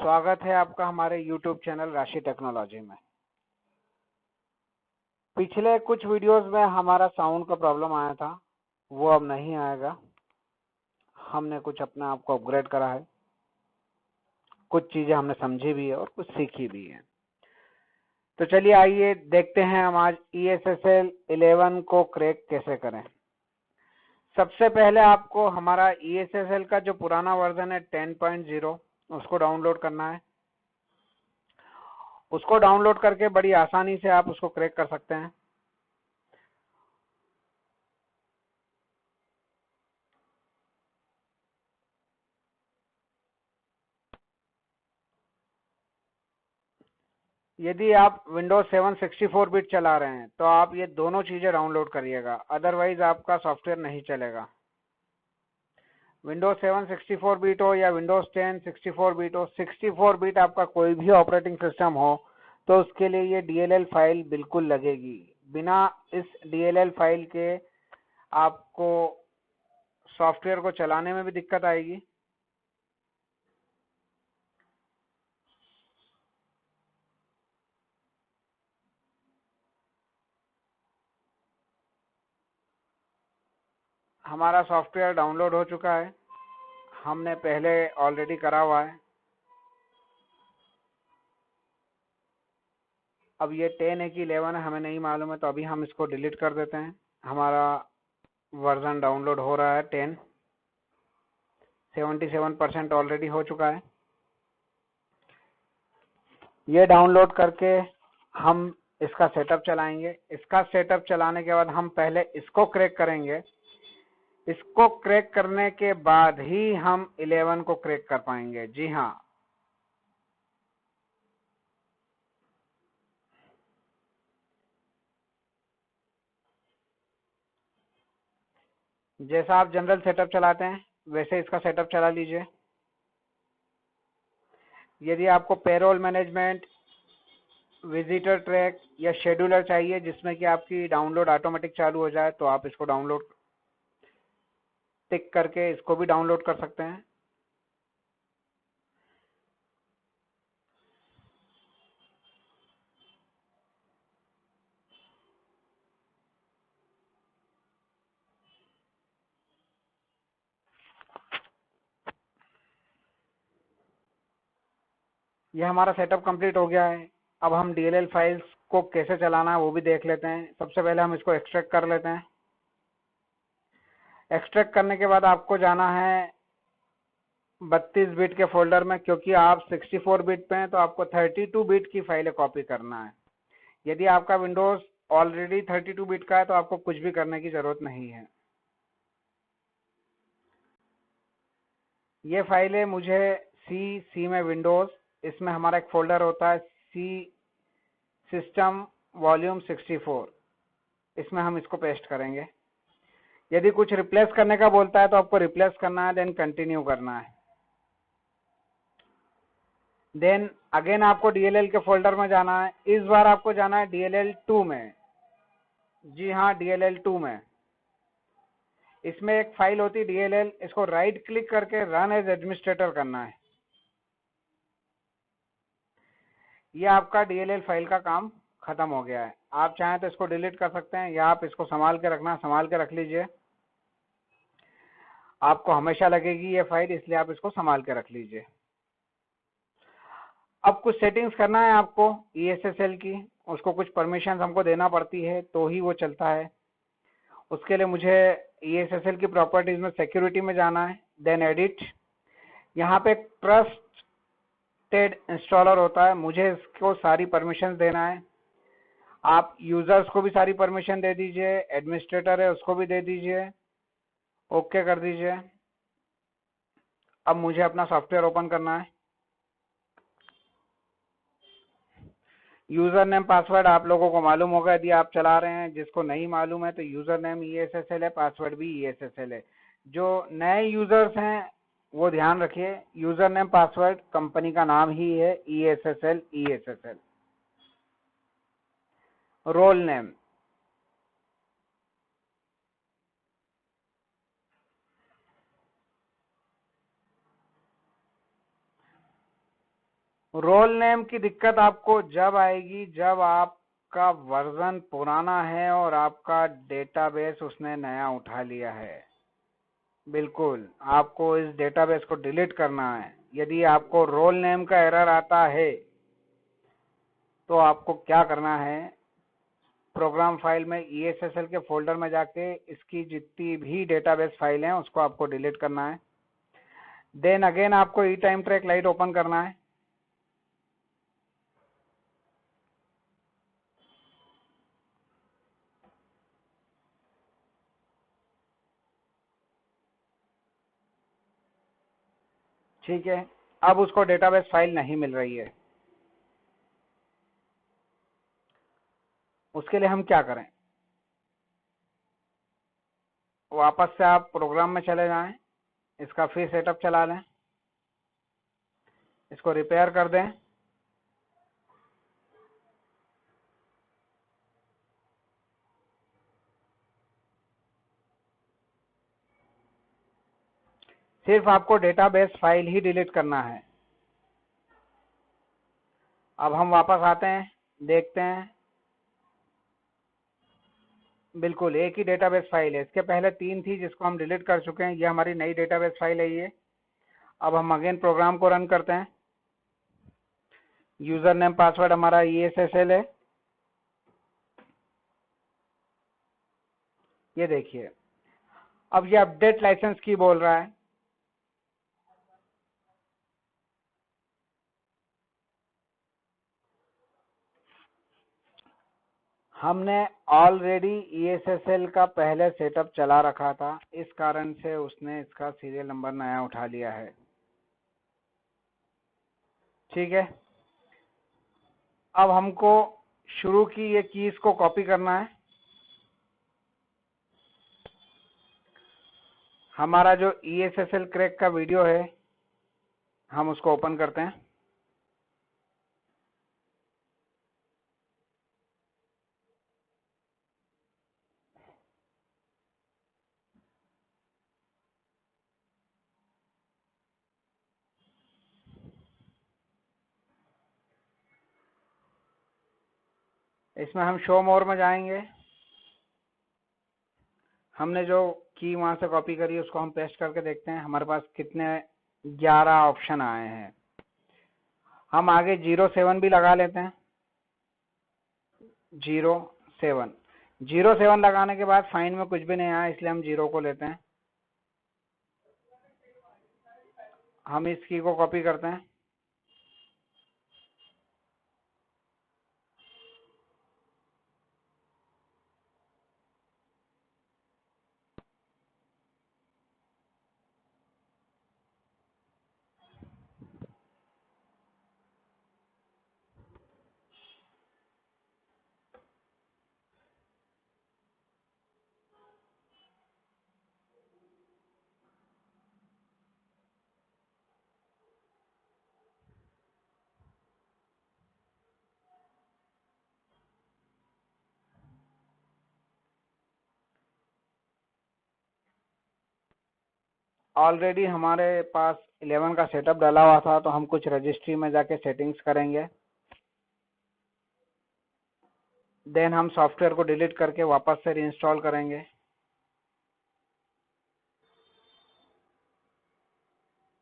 स्वागत है आपका हमारे YouTube चैनल राशि टेक्नोलॉजी में। पिछले कुछ वीडियोस में हमारा साउंड का प्रॉब्लम आया था, वो अब नहीं आएगा। हमने कुछ अपने आप को अपग्रेड करा है, कुछ चीजें हमने समझी भी है और कुछ सीखी भी है। तो चलिए आइए देखते हैं हम आज ESSL 11 को क्रैक कैसे करें। सबसे पहले आपको हमारा ESSL का जो पुराना वर्जन है 10.0 उसको डाउनलोड करना है। उसको डाउनलोड करके बड़ी आसानी से आप उसको क्रैक कर सकते हैं। यदि आप विंडोज 7 64 बिट चला रहे हैं तो आप ये दोनों चीजें डाउनलोड करिएगा, अदरवाइज आपका सॉफ्टवेयर नहीं चलेगा। विंडोज 7 64 बिट हो या विंडोज 10 64 बिट हो, 64 बिट आपका कोई भी ऑपरेटिंग सिस्टम हो तो उसके लिए ये DLL फाइल बिल्कुल लगेगी। बिना इस DLL फाइल के आपको सॉफ्टवेयर को चलाने में भी दिक्कत आएगी। हमारा सॉफ्टवेयर डाउनलोड हो चुका है, हमने पहले ऑलरेडी करा हुआ है। अब ये 10 है कि 11 है हमें नहीं मालूम है, तो अभी हम इसको डिलीट कर देते हैं। हमारा वर्जन डाउनलोड हो रहा है 10, 77% ऑलरेडी हो चुका है। ये डाउनलोड करके हम इसका सेटअप चलाएंगे। इसका सेटअप चलाने के बाद हम पहले इसको क्रैक करेंगे। इसको क्रैक करने के बाद ही हम 11 को क्रैक कर पाएंगे। जी हाँ, जैसा आप जनरल सेटअप चलाते हैं वैसे इसका सेटअप चला लीजिए। यदि आपको पेरोल मैनेजमेंट, विजिटर ट्रैक या शेड्यूलर चाहिए जिसमें कि आपकी डाउनलोड ऑटोमेटिक चालू हो जाए, तो आप इसको डाउनलोड टिक करके इसको भी डाउनलोड कर सकते हैं। ये हमारा सेटअप कंप्लीट हो गया है। अब हम DLL फाइल्स को कैसे चलाना है वो भी देख लेते हैं। सबसे पहले हम इसको एक्सट्रैक्ट कर लेते हैं। एक्सट्रैक्ट करने के बाद आपको जाना है 32 बिट के फोल्डर में, क्योंकि आप 64 बिट पे हैं तो आपको 32 बिट की फाइलें कॉपी करना है। यदि आपका विंडोज ऑलरेडी 32 बिट का है तो आपको कुछ भी करने की जरूरत नहीं है। ये फाइलें मुझे सी में विंडोज, इसमें हमारा एक फोल्डर होता है सी सिस्टम वॉल्यूम 64, इसमें हम इसको पेस्ट करेंगे। यदि कुछ रिप्लेस करने का बोलता है तो आपको रिप्लेस करना है, देन कंटिन्यू करना है। देन अगेन आपको DLL के फोल्डर में जाना है। इस बार आपको जाना है DLL 2 में। जी हाँ, DLL 2 में। इसमें एक फाइल होती है DLL, इसको राइट क्लिक करके रन एज एडमिनिस्ट्रेटर करना है। ये आपका DLL फाइल का काम खत्म हो गया है। आप चाहें तो इसको डिलीट कर सकते हैं या आप इसको संभाल के रखना, संभाल के रख लीजिए। आपको हमेशा लगेगी ये फाइल, इसलिए आप इसको संभाल के रख लीजिए। अब कुछ सेटिंग्स करना है आपको ESSL की, उसको कुछ परमिशन हमको देना पड़ती है तो ही वो चलता है। उसके लिए मुझे ESSL की प्रॉपर्टीज में सिक्योरिटी में जाना है, देन एडिट। यहाँ पे ट्रस्टेड इंस्टॉलर होता है, मुझे इसको सारी परमिशन देना है। आप यूजर्स को भी सारी परमिशन दे दीजिए, एडमिनिस्ट्रेटर है उसको भी दे दीजिए, ओके कर दीजिए। अब मुझे अपना सॉफ्टवेयर ओपन करना है। यूजर नेम पासवर्ड आप लोगों को मालूम होगा यदि आप चला रहे हैं। जिसको नहीं मालूम है तो यूजर नेम ESSL है, पासवर्ड भी ESSL है। जो नए यूजर्स हैं वो ध्यान रखिए, यूजर नेम पासवर्ड कंपनी का नाम ही है ESSL। Role name, role name की दिक्कत आपको जब आएगी जब आपका वर्जन पुराना है और आपका डेटाबेस उसने नया उठा लिया है। बिल्कुल, आपको इस डेटाबेस को डिलीट करना है। यदि आपको रोल नेम का एरर आता है तो आपको क्या करना है, प्रोग्राम फाइल में ESSL के फोल्डर में जाके इसकी जितनी भी डेटाबेस फाइल हैं उसको आपको डिलीट करना है। देन अगेन आपको ई टाइम ट्रैक लाइट ओपन करना है। ठीक है, अब उसको डेटाबेस फाइल नहीं मिल रही है। उसके लिए हम क्या करें, वापस से आप प्रोग्राम में चले जाएं, इसका फिर सेटअप चला लें, इसको रिपेयर कर दें। सिर्फ आपको डेटाबेस फाइल ही डिलीट करना है। अब हम वापस आते हैं, देखते हैं, बिल्कुल एक ही डेटाबेस फाइल है। इसके पहले 3 थी जिसको हम डिलीट कर चुके हैं। ये हमारी नई डेटाबेस फाइल है ये। अब हम अगेन प्रोग्राम को रन करते हैं। यूजर नेम पासवर्ड हमारा ESSL है। ये देखिए, अब ये अपडेट लाइसेंस की बोल रहा है। हमने ऑलरेडी ESSL का पहले सेटअप चला रखा था, इस कारण से उसने इसका सीरियल नंबर नया उठा लिया है। ठीक है, अब हमको शुरू की ये कीज को कॉपी करना है। हमारा जो ESSL क्रैक का वीडियो है हम उसको ओपन करते हैं। इसमें हम शो मोर में जाएंगे। हमने जो की वहां से कॉपी करी उसको हम पेस्ट करके देखते हैं हमारे पास कितने 11 ऑप्शन आए हैं। हम आगे 07 भी लगा लेते हैं। 07 07 लगाने के बाद फाइन में कुछ भी नहीं आया, इसलिए हम 0 को लेते हैं। हम इस की को कॉपी करते हैं। ऑलरेडी हमारे पास 11 का सेटअप डाला हुआ था, तो हम कुछ रजिस्ट्री में जाके सेटिंग्स करेंगे। देन हम सॉफ्टवेयर को डिलीट करके वापस से रीइंस्टॉल करेंगे।